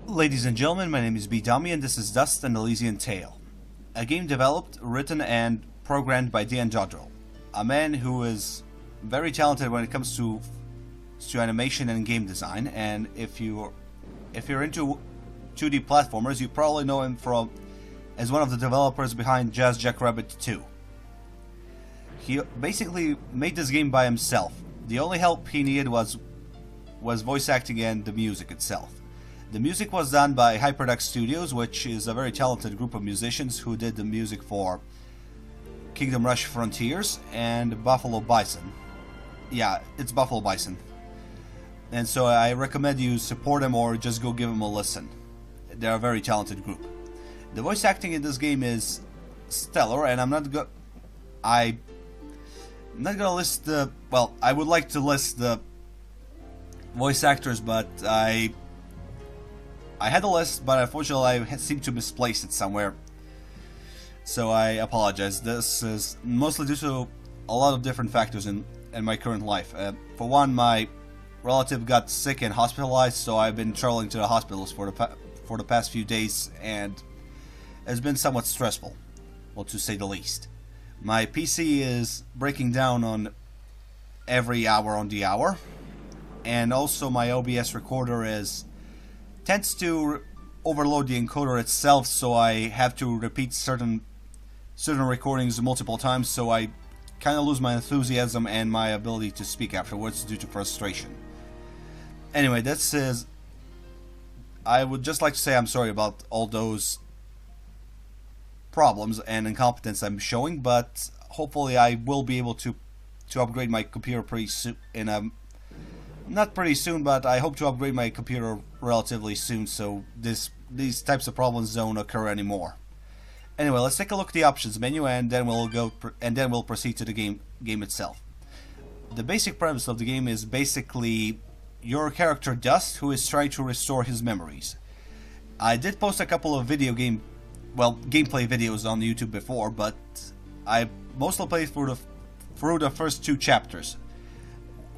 Ladies and gentlemen, my name is Bedomy and this is Dust and Elysian Tale, a game developed, written and programmed by Dan Jodrell, a man who is very talented when it comes to animation and game design. And if you're into 2D platformers, you probably know him as one of the developers behind Jazz Jackrabbit 2. He basically made this game by himself. The only help he needed was voice acting and the music itself. The music was done by Hyperduck Studios, which is a very talented group of musicians who did the music for Kingdom Rush Frontiers and Buffalo Bison. Yeah, it's Buffalo Bison. And so I recommend you support them or just go give them a listen. They're a very talented group. The voice acting in this game is stellar, and I'm not gonna list the... Well, I would like to list the voice actors, but I had a list, but unfortunately I seem to misplace it somewhere. So I apologize. This is mostly due to a lot of different factors in my current life. For one, my relative got sick and hospitalized, so I've been traveling to the hospitals for the past few days, and it's been somewhat stressful, well, to say the least. My PC is breaking down on every hour on the hour, and also my OBS recorder tends to overload the encoder itself, so I have to repeat certain recordings multiple times, so I kind of lose my enthusiasm and my ability to speak afterwards due to frustration. Anyway, I would just like to say I'm sorry about all those problems and incompetence I'm showing, but hopefully I will be able to upgrade my computer pretty soon. Not pretty soon, but I hope to upgrade my computer relatively soon, so these types of problems don't occur anymore. Anyway, let's take a look at the options menu, and then we'll proceed to the game itself. The basic premise of the game is basically your character Dust, who is trying to restore his memories. I did post a couple of gameplay videos on YouTube before, but I mostly played through the first two chapters,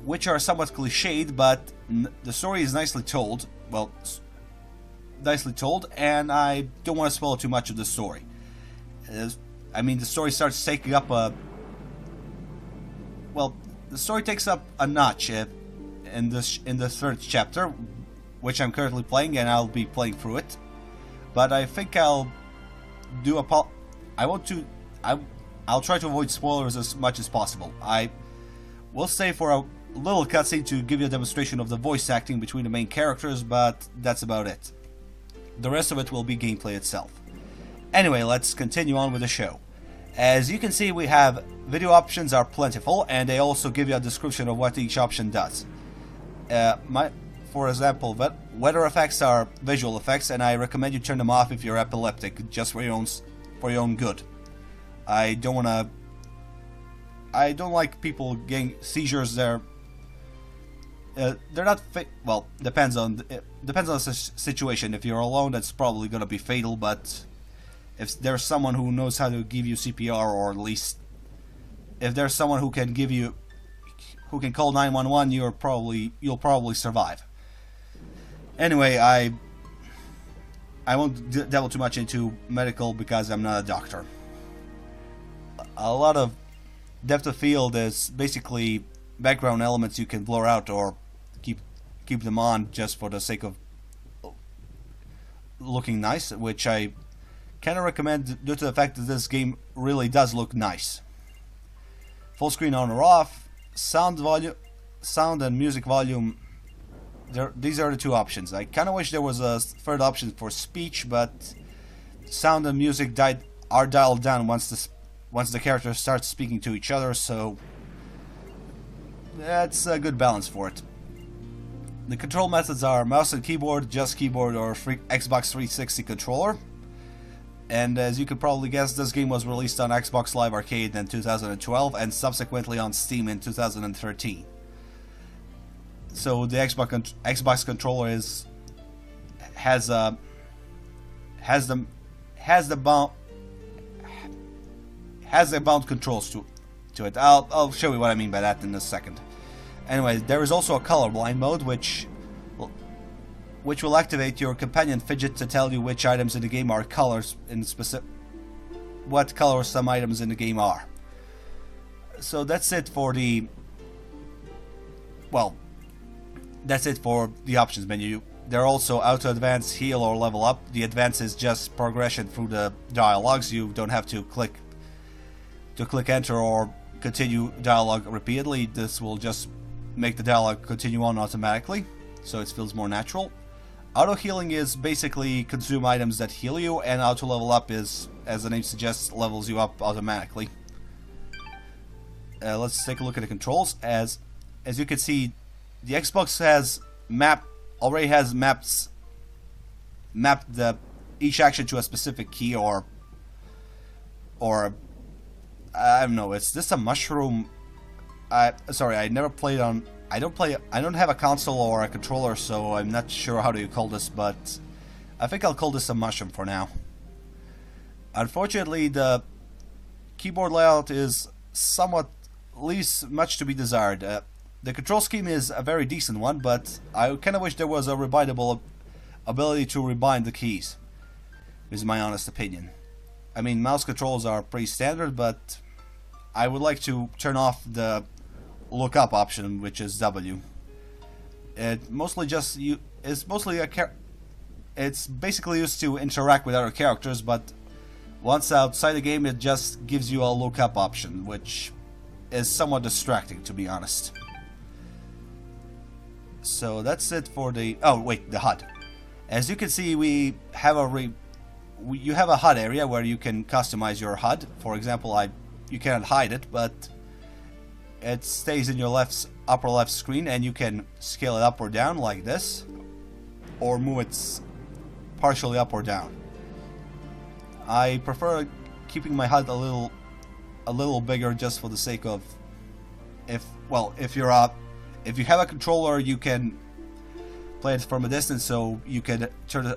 which are somewhat cliched, but the story is nicely told. Well, nicely told, and I don't want to spoil too much of the story. I mean, the story starts taking up the story takes up a notch in the third chapter, which I'm currently playing, and I'll be playing through it. But I think I'll try to avoid spoilers as much as possible. I will stay for a little cutscene to give you a demonstration of the voice acting between the main characters, but that's about it. The rest of it will be gameplay itself. Anyway, let's continue on with the show. As you can see, we have video options are plentiful, and they also give you a description of what each option does. For example, weather effects are visual effects, and I recommend you turn them off if you're epileptic, just for your own good. I don't like people getting seizures. They're not well, depends on the situation. If you're alone, that's probably gonna be fatal, but if there's someone who knows how to give you CPR, or at least if there's someone who can call 911, you'll probably survive. Anyway, I won't delve too much into medical because I'm not a doctor. A lot of depth of field is basically background elements you can blur out or keep them on just for the sake of looking nice, which I kind of recommend due to the fact that this game really does look nice. Full screen on or off, sound and music volume. These are the two options. I kind of wish there was a third option for speech, but sound and music are dialed down once the characters start speaking to each other, so that's a good balance for it. The control methods are mouse and keyboard, just keyboard, or Xbox 360 controller. And as you could probably guess, this game was released on Xbox Live Arcade in 2012 and subsequently on Steam in 2013. So the Xbox controller has the bound controls to it. I'll show you what I mean by that in a second. Anyway, there is also a colorblind mode, which which will activate your companion fidget to tell you which items in the game are colors in specific, what colors some items in the game are. So that's it for the, well, that's it for the options menu. There are also auto advance, heal, or level up. The advance is just progression through the dialogues. You don't have to click enter or continue dialogue repeatedly. This will just make the dialogue continue on automatically, so it feels more natural. Auto healing is basically consume items that heal you, and auto level up is, as the name suggests, levels you up automatically. Let's take a look at the controls. As you can see, the Xbox already has mapped each action to a specific key, or I don't know. Is this a mushroom? Sorry, I never played on. I don't have a console or a controller, so I'm not sure how do you call this, but I think I'll call this a mushroom for now. Unfortunately, the keyboard layout is somewhat leaves much to be desired. The control scheme is a very decent one, but I kind of wish there was a rebindable ability to rebind the keys, is my honest opinion. I mean, mouse controls are pretty standard, but I would like to turn off the look up option, which is W. It mostly just it's basically used to interact with other characters, but once outside the game it just gives you a look up option, which is somewhat distracting, to be honest. So that's it for the the HUD. As you can see, we have you have a HUD area where you can customize your HUD. For example, you cannot hide it, but it stays in your upper left screen, and you can scale it up or down like this, or move it partially up or down. I prefer keeping my HUD a little bigger, just for the sake of if you have a controller, you can play it from a distance, so you can turn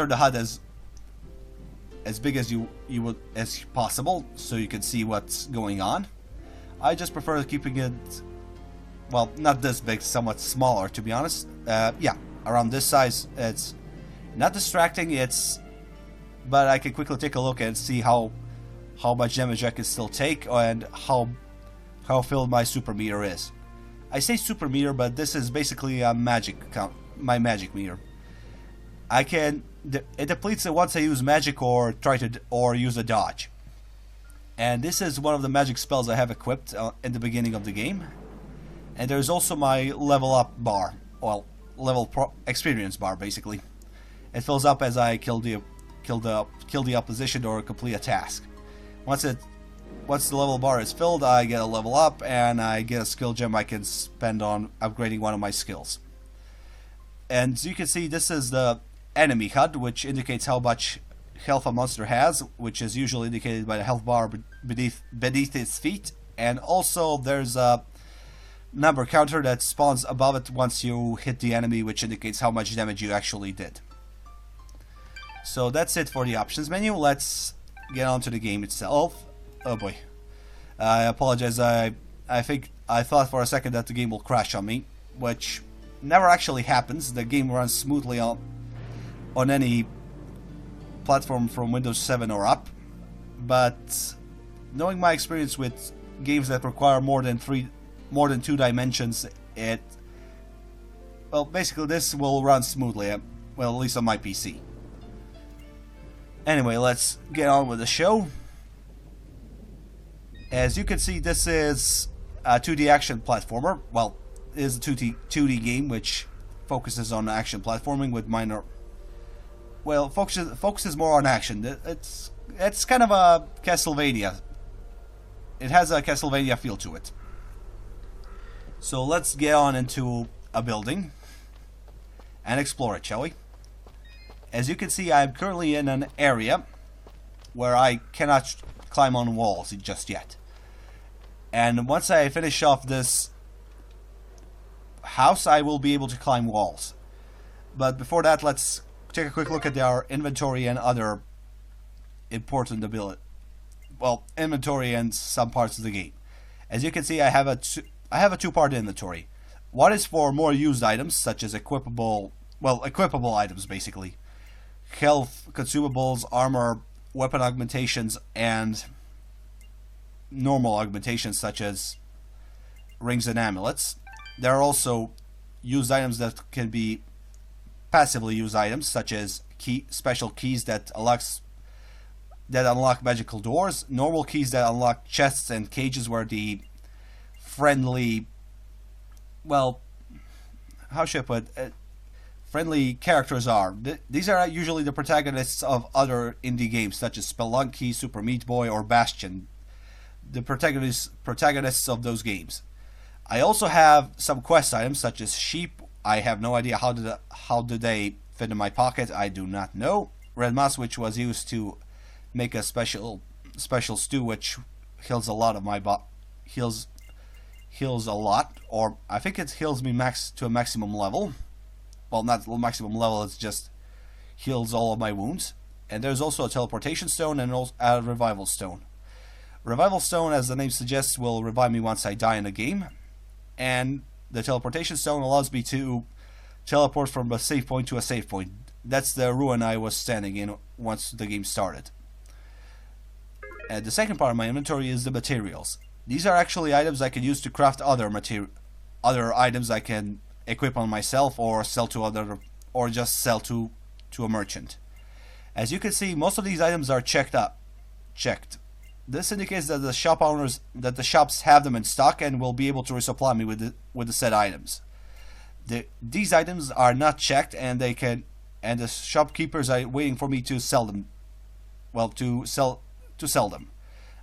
the HUD as big as as possible, so you can see what's going on. I just prefer keeping it, well, not this big, somewhat smaller, to be honest. Yeah, around this size. It's not distracting. But I can quickly take a look and see how much damage I can still take, and how filled my super meter is. I say super meter, but this is basically a magic count, my magic meter. It depletes it once I use magic or use a dodge. And this is one of the magic spells I have equipped in the beginning of the game. And there's also my level up bar, well, experience bar, basically. It fills up as I kill the opposition or complete a task. Once the level bar is filled, I get a level up, and I get a skill gem I can spend on upgrading one of my skills. And as you can see, this is the enemy HUD, which indicates how much health a monster has, which is usually indicated by the health bar beneath its feet. And also there's a number counter that spawns above it once you hit the enemy, which indicates how much damage you actually did. So that's it for the options menu. Let's get on to the game itself. Oh boy, I apologize. I thought for a second that the game will crash on me, which never actually happens. The game runs smoothly on any platform from Windows 7 or up. But knowing my experience with games that require more than 2 dimensions, basically this will run smoothly. Well, at least on my PC. Anyway, let's get on with the show. As you can see, this is a 2D action platformer. Well, it is a 2D game which focuses on action platforming with minor. Well, focuses more on action. It's kind of a Castlevania. It has a Castlevania feel to it. So let's get on into a building and explore it, shall we? As you can see, I'm currently in an area where I cannot climb on walls just yet. And once I finish off this house, I will be able to climb walls. But before that, let's take a quick look at our inventory and other important ability. Well, inventory and some parts of the game. As you can see, I have a two-part inventory. One is for more used items, such as equipable well, equipable items basically. Health, consumables, armor, weapon augmentations, and normal augmentations such as rings and amulets. There are also used items that can be passively used items, such as special keys that unlock magical doors, normal keys that unlock chests and cages where the friendly, well, how should I put it? Friendly characters are. These are usually the protagonists of other indie games such as Spelunky, Super Meat Boy, or Bastion. The protagonists of those games. I also have some quest items such as sheep. I have no idea how did they fit in my pocket. I do not know. Red moss, which was used to make a special stew, which heals a lot of my heals a lot, or I think it heals me to a maximum level. Well, not maximum level. It's just heals all of my wounds. And there's also a teleportation stone and also a revival stone. Revival stone, as the name suggests, will revive me once I die in a game. And the teleportation stone allows me to teleport from a save point to a save point. That's the ruin I was standing in once the game started. And the second part of my inventory is the materials. These are actually items I can use to craft other items I can equip on myself or sell to just sell to a merchant. As you can see, most of these items are checked. This indicates that the shops have them in stock and will be able to resupply me with the said items. These items are not checked, and the shopkeepers are waiting for me to sell them. Well, to sell them.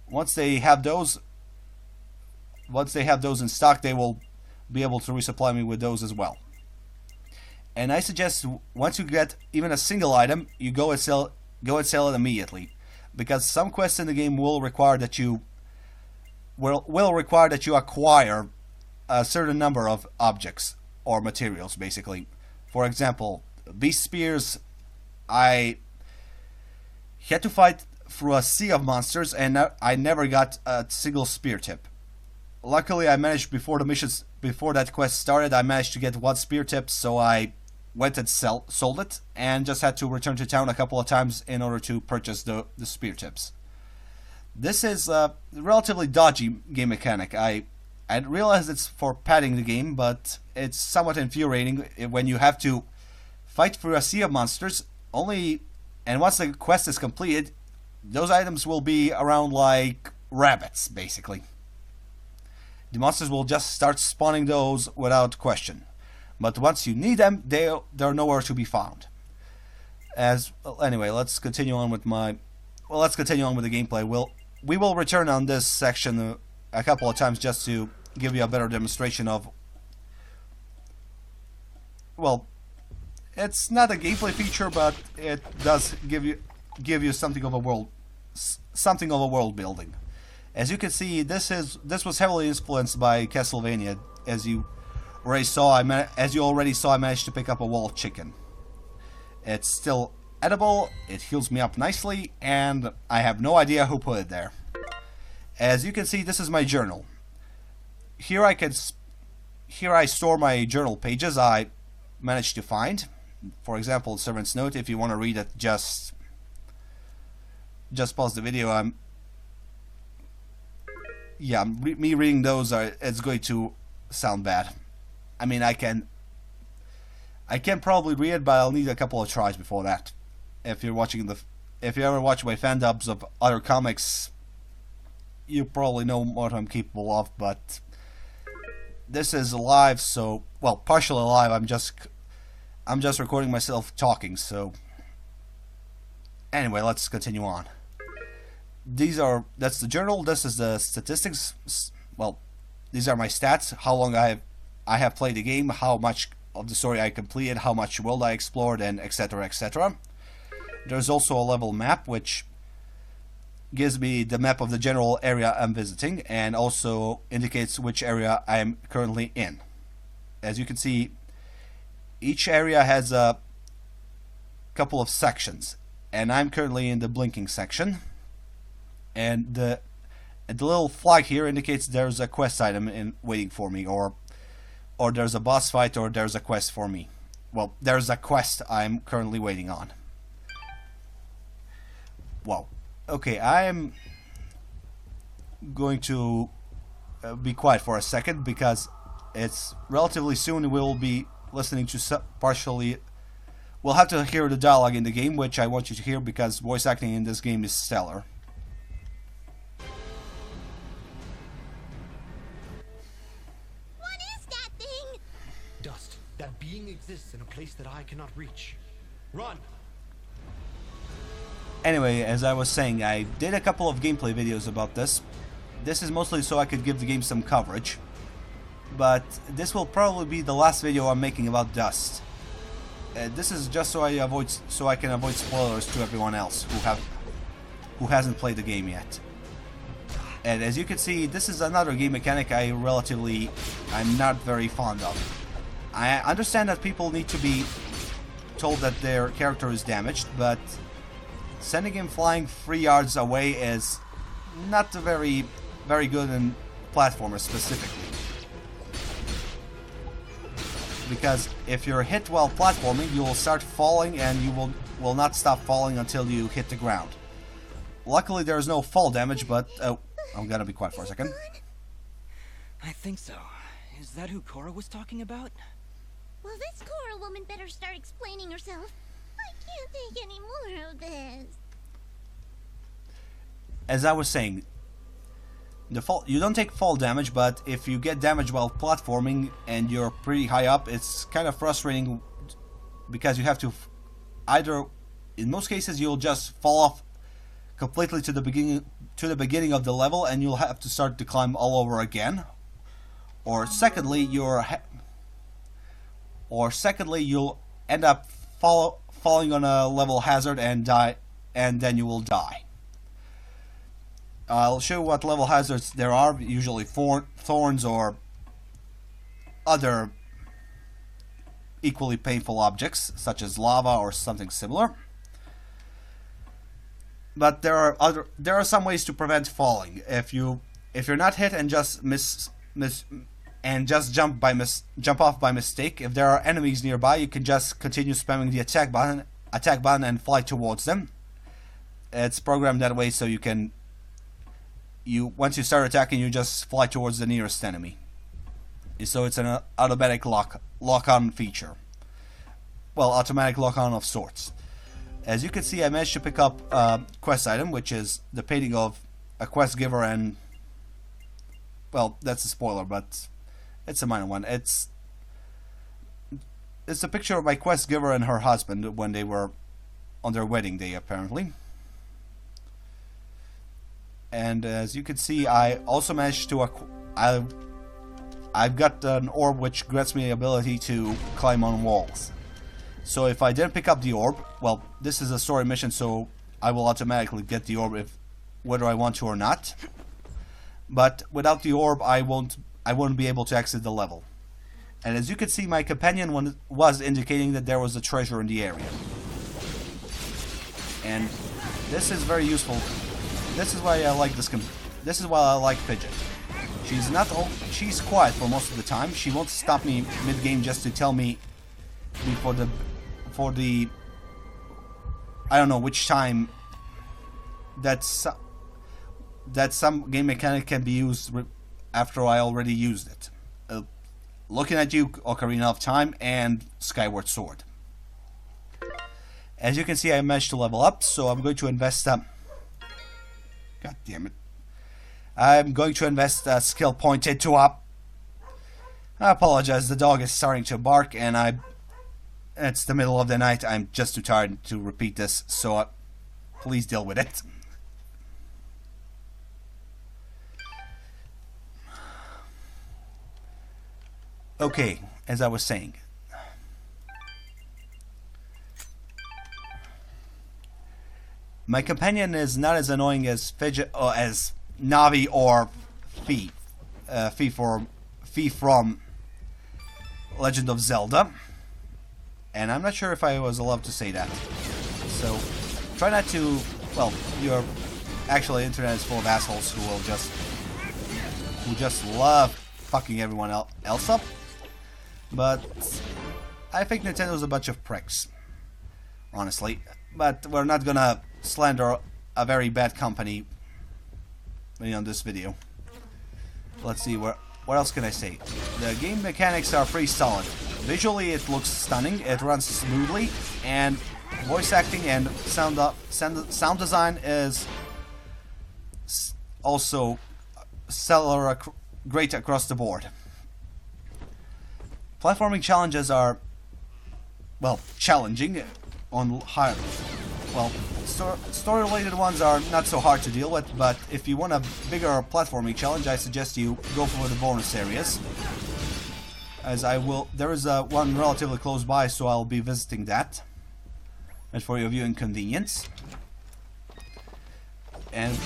Once they have those in stock, they will be able to resupply me with those as well. And I suggest once you get even a single item, you go and sell it immediately, because some quests in the game will require that you acquire a certain number of objects or materials, basically. For example, beast spears. I had to fight through a sea of monsters, and I never got a single spear tip. Luckily, I managed before that quest started. I managed to get one spear tip, so I went and sold it, and just had to return to town a couple of times in order to purchase the spear tips. This is a relatively dodgy game mechanic. I realize it's for padding the game, but it's somewhat infuriating when you have to fight through a sea of monsters. And once the quest is completed, those items will be around like rabbits, basically. The monsters will just start spawning those without question. But once you need them, they're nowhere to be found. Anyway, let's continue on with the gameplay. We will return on this section a couple of times just to give you a better demonstration of. Well, it's not a gameplay feature, but it does give you something of a world building. As you can see, this was heavily influenced by Castlevania. As you already saw, I managed to pick up a wall chicken. It's still edible. It heals me up nicely, and I have no idea who put it there. As you can see, this is my journal. Here I store my journal pages I managed to find. For example, servant's note. If you want to read it, just pause the video. Me reading those it's going to sound bad. I mean, I can probably read it, but I'll need a couple of tries before that. If you ever watch my fan dubs of other comics, you probably know what I'm capable of. But this is live, so partially live. I'm just recording myself talking. So anyway, let's continue on. That's the journal. This is the statistics. Well, these are my stats. How long I have played the game, how much of the story I completed, how much world I explored, and etc. etc. There's also a level map, which gives me the map of the general area I'm visiting, and also indicates which area I am currently in. As you can see, each area has a couple of sections, and I'm currently in the blinking section. And the little flag here indicates there's a quest item waiting for me, or there's a boss fight, or there's a quest for me. well, there's a quest I'm currently waiting on. Wow. Okay, I'm going to be quiet for a second because it's relatively soon we'll be listening to partially. We'll have to hear the dialogue in the game, which I want you to hear because voice acting in this game is stellar. What is that thing? Dust. That being exists in a place that I cannot reach. Run! Anyway, as I was saying, I did a couple of gameplay videos about this. This is mostly so I could give the game some coverage. But this will probably be the last video I'm making about Dust. This is just so I can avoid spoilers to everyone else who hasn't played the game yet. And as you can see, this is another game mechanic I'm not very fond of. I understand that people need to be told that their character is damaged, but sending him flying 3 yards away is not very good in platformers specifically. Because if you're hit while platforming, you will start falling and you will not stop falling until you hit the ground. Luckily there is no fall damage, but oh, I'm gonna be quiet for a second. I think so. Is that who Cora was talking about? Well, this Cora woman better start explaining herself. I can't take any more of this. As I was saying, you don't take fall damage, but if you get damage while platforming and you're pretty high up, it's kind of frustrating because you have to either, in most cases, you'll just fall off completely to the beginning of the level, and you'll have to start the climb all over again. Or secondly, you'll end up falling on a level hazard and die, and then you will die. I'll show you what level hazards there are, usually thorns or other equally painful objects, such as lava or something similar. But there are some ways to prevent falling. If you're not hit and just jump off by mistake, if there are enemies nearby, you can just continue spamming the attack button and fly towards them. It's programmed that way so once you start attacking, you just fly towards the nearest enemy. So it's an automatic lock-on feature. Well, automatic lock-on of sorts. As you can see, I managed to pick up a quest item, which is the painting of a quest giver and... Well, that's a spoiler, but it's a minor one. It's a picture of my quest giver and her husband when they were on their wedding day, apparently. And as you can see, I also managed to I've got an orb which grants me the ability to climb on walls. So if I didn't pick up the orb, well, this is a story mission, so I will automatically get the orb whether I want to or not. But without the orb, I won't be able to exit the level. And as you can see, my companion was indicating that there was a treasure in the area. And this is very useful. This is why I like this is why I like Fidget. She's quiet for most of the time. She won't stop me mid-game just to tell me for the I don't know which time that some game mechanic can be used after I already used it. Looking at You, Ocarina of Time, and Skyward Sword. As you can see, I managed to level up, so I'm going to invest God damn it. I'm going to invest a skill point into up. I apologize, the dog is starting to bark and it's the middle of the night. I'm just too tired to repeat this, so please deal with it. Okay, as I was saying. My companion is not as annoying as Fidget, as Navi or Fi from Legend of Zelda, and I'm not sure if I was allowed to say that. So try not to. Well, actually, the internet is full of assholes who just love fucking everyone else up. But I think Nintendo's a bunch of pricks, honestly. But we're not gonna slander a very bad company on this video. Let's see, what else can I say? The game mechanics are pretty solid. Visually it looks stunning, it runs smoothly, and voice acting and sound design is also stellar, great across the board. Platforming challenges are, well, challenging on higher. Well, story-related ones are not so hard to deal with, but if you want a bigger platforming challenge, I suggest you go for the bonus areas. As I will, there is one relatively close by, so I'll be visiting that. And for your viewing convenience. And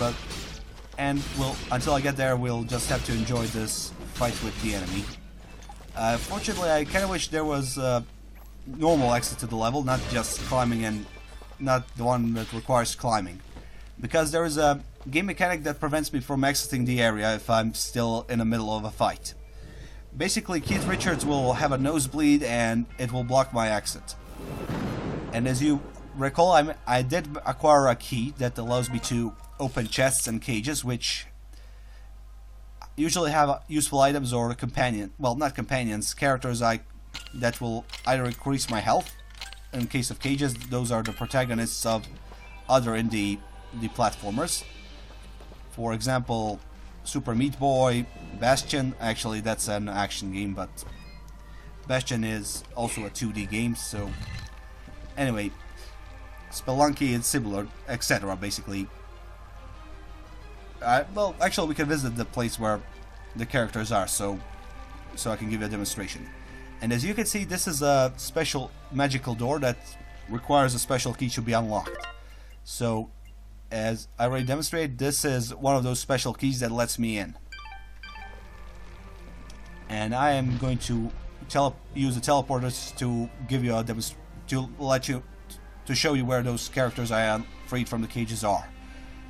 until I get there, we'll just have to enjoy this fight with the enemy. Fortunately, I kind of wish there was normal exit to the level, not just climbing and not the one that requires climbing. Because there is a game mechanic that prevents me from exiting the area if I'm still in the middle of a fight. Basically, Keith Richards will have a nosebleed and it will block my exit. And as you recall, I did acquire a key that allows me to open chests and cages, which usually have useful items or not companions, characters that will either increase my health. In case of cages, those are the protagonists of other indie platformers. For example, Super Meat Boy, Bastion. Actually, that's an action game, but Bastion is also a 2D game, so anyway, Spelunky and similar, etc. basically. Well, actually, we can visit the place where the characters are, so I can give you a demonstration. And as you can see, this is a special magical door that requires a special key to be unlocked. So, as I already demonstrated, this is one of those special keys that lets me in. And I am going to use the teleporters to give you a to show you where those characters I am freed from the cages are.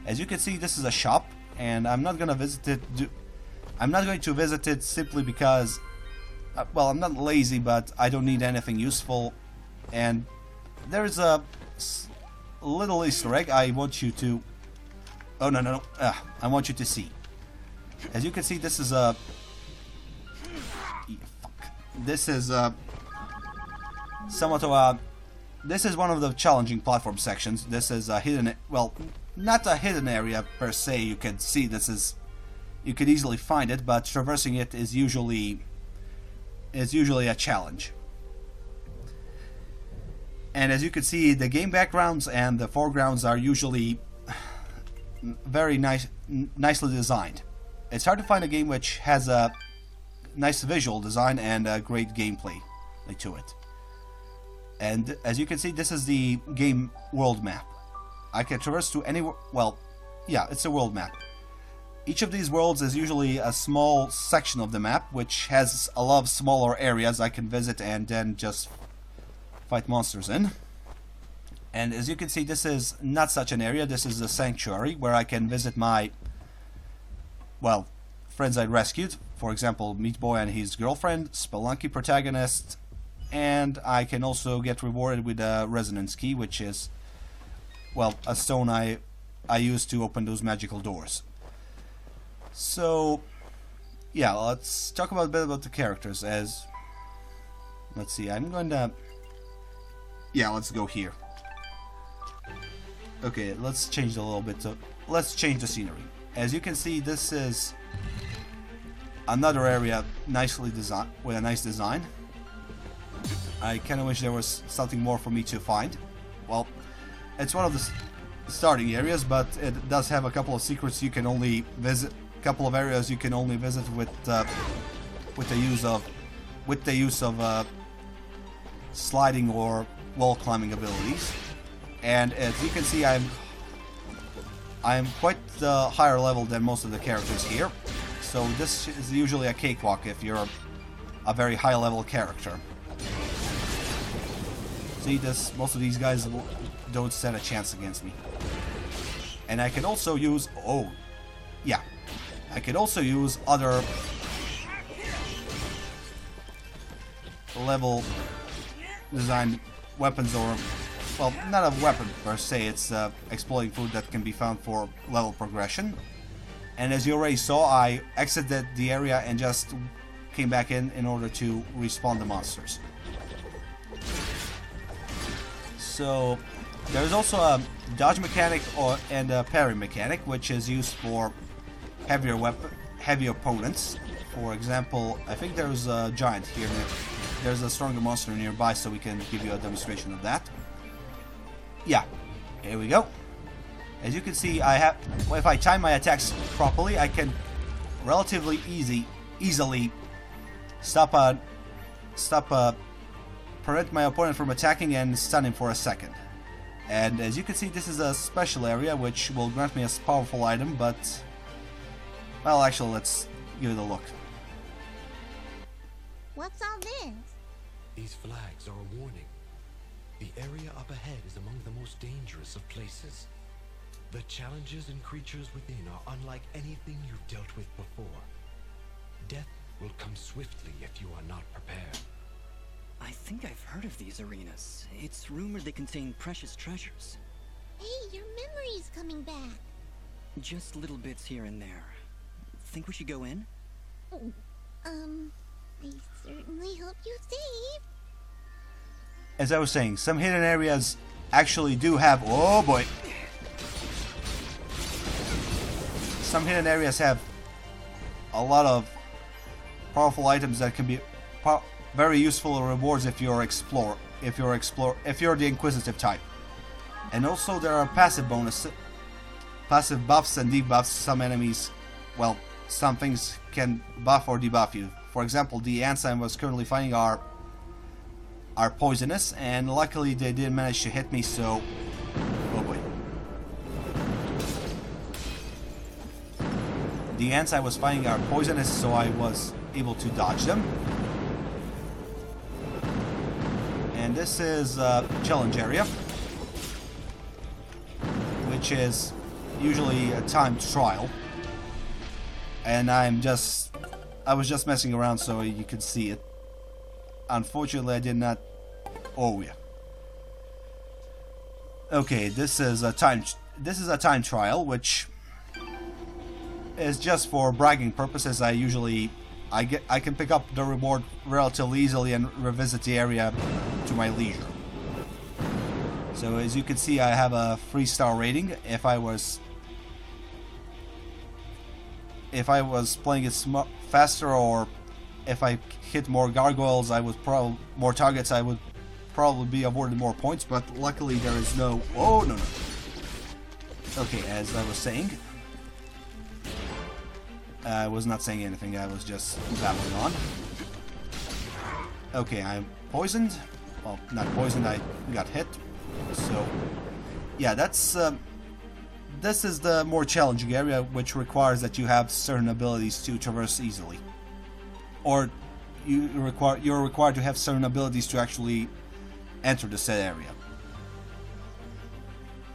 As you can see, this is a shop, and I'm not going to visit it. I'm not going to visit it simply because, well, I'm not lazy, but I don't need anything useful. And there's a little Easter egg I want you to. Oh no! I want you to see. As you can see, this is a. This is somewhat of a. This is one of the challenging platform sections. This is a hidden, well, not a hidden area per se. You can see this is, you could easily find it, but traversing it is usually a challenge. And as you can see, the game backgrounds and the foregrounds are usually very nicely designed. It's hard to find a game which has a nice visual design and a great gameplay to it. And as you can see, this is the game world map. I can traverse to any, well, yeah, it's a world map. Each of these worlds is usually a small section of the map, which has a lot of smaller areas I can visit and then just fight monsters in. And as you can see, this is not such an area. This is a sanctuary where I can visit my, well, friends I rescued. For example, Meat Boy and his girlfriend, Spelunky protagonist, and I can also get rewarded with a resonance key, which is, well, a stone I use to open those magical doors. So, yeah, let's talk a bit about the characters. As, let's see, I'm going to, yeah, let's go here. Okay, let's change a little bit. Let's change the scenery. As you can see, this is another area nicely designed, with a nice design. I kind of wish there was something more for me to find. Well, it's one of the starting areas, but it does have a couple of secrets you can only visit. A couple of areas you can only visit with the use of sliding or wall climbing abilities. And as you can see, I'm quite higher level than most of the characters here. So this is usually a cakewalk if you're a very high level character. See, most of these guys don't stand a chance against me. And I can also use, oh, yeah, I can also use other designed weapons, or, well, not a weapon per se, it's exploding food that can be found for level progression. And as you already saw, I exited the area and just came back in order to respawn the monsters. So there's also a dodge mechanic and a parry mechanic, which is used for heavy opponents. For example, I think there's a giant here. There's a stronger monster nearby, so we can give you a demonstration of that. Yeah, here we go. As you can see, if I time my attacks properly, I can relatively easily prevent my opponent from attacking and stun him for a second. And as you can see, this is a special area which will grant me a powerful item, but, well, actually, let's give it a look. What's all this? These flags are a warning. The area up ahead is among the most dangerous of places. The challenges and creatures within are unlike anything you've dealt with before. Death will come swiftly if you are not prepared. I think I've heard of these arenas. It's rumored they contain precious treasures. Hey, your memory's coming back. Just little bits here and there. Think we should go in? I certainly hope you save. As I was saying, some hidden areas actually do have... Oh boy! Some hidden areas have a lot of powerful items that can be very useful rewards if you're the inquisitive type. And also there are passive buffs and debuffs. Some enemies, well, some things can buff or debuff you. For example, the ants I was currently fighting are poisonous, and luckily they didn't manage to hit me, so... Oh boy. The ants I was fighting are poisonous, so I was able to dodge them. And this is a challenge area, which is usually a timed trial. And I was just messing around so you could see it. Unfortunately, I did not. Oh yeah. Okay, this is a time trial, which is just for bragging purposes. I can pick up the reward relatively easily and revisit the area to my leisure. So as you can see, I have a 3-star rating. If I was playing it faster, or if I hit more gargoyles, more targets, I would probably be awarded more points, but luckily there is no... Oh, no. Okay, as I was saying... I was not saying anything, I was just babbling on. Okay, I'm poisoned. Well, not poisoned, I got hit. So, yeah, this is the more challenging area, which requires that you have certain abilities to traverse easily. Or you're required to have certain abilities to actually enter the said area.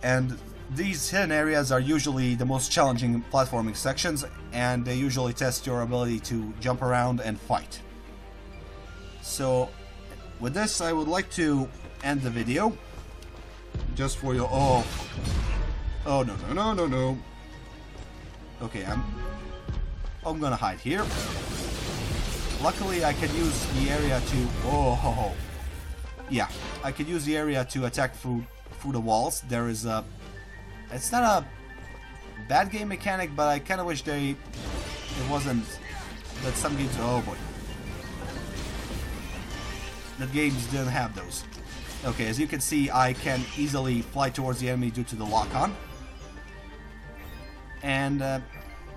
And these hidden areas are usually the most challenging platforming sections, and they usually test your ability to jump around and fight. So, with this, I would like to end the video. Just for your... Oh, no. Okay, I'm gonna hide here. Luckily, I can use the area to... Oh. Yeah, I could use the area to attack through the walls. There is a... It's not a bad game mechanic, but I kind of wish it wasn't... That some games... Oh boy. That games didn't have those. Okay, as you can see, I can easily fly towards the enemy due to the lock-on. And,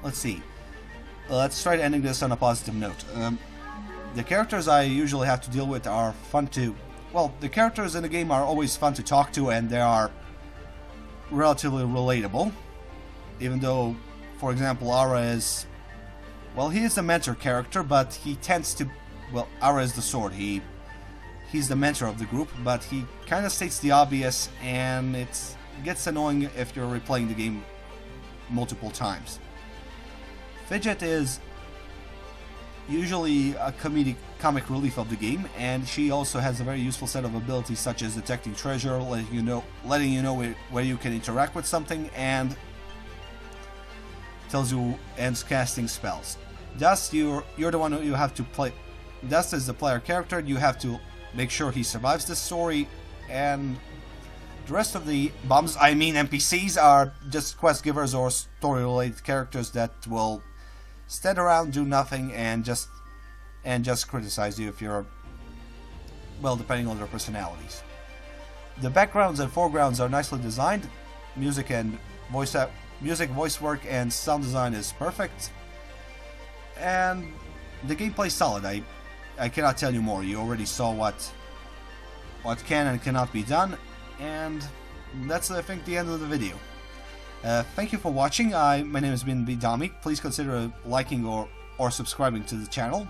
let's see. Let's try ending this on a positive note. The characters I usually have to deal with are fun to... Well, the characters in the game are always fun to talk to, and they are relatively relatable. Even though, for example, Ara is... Well, he is a mentor character, but he tends to... Well, Ara is the sword. He's the mentor of the group, but he kind of states the obvious, and it gets annoying if you're replaying the game multiple times. Fidget is usually a comic relief of the game, and she also has a very useful set of abilities such as detecting treasure, letting you know where you can interact with something, and tells you and casting spells. Dust, you're the one who you have to play. Dust is the player character. You have to make sure he survives this story, and the rest of the bums, I mean NPCs, are just quest givers or story-related characters that will stand around, do nothing, and just criticize you if you're, well, depending on their personalities. The backgrounds and foregrounds are nicely designed. Music, voice work, and sound design is perfect. And the gameplay is solid. I cannot tell you more. You already saw what can and cannot be done, and that's, I think, the end of the video. Thank you for watching. My name has been Bedomy. Please consider liking or subscribing to the channel.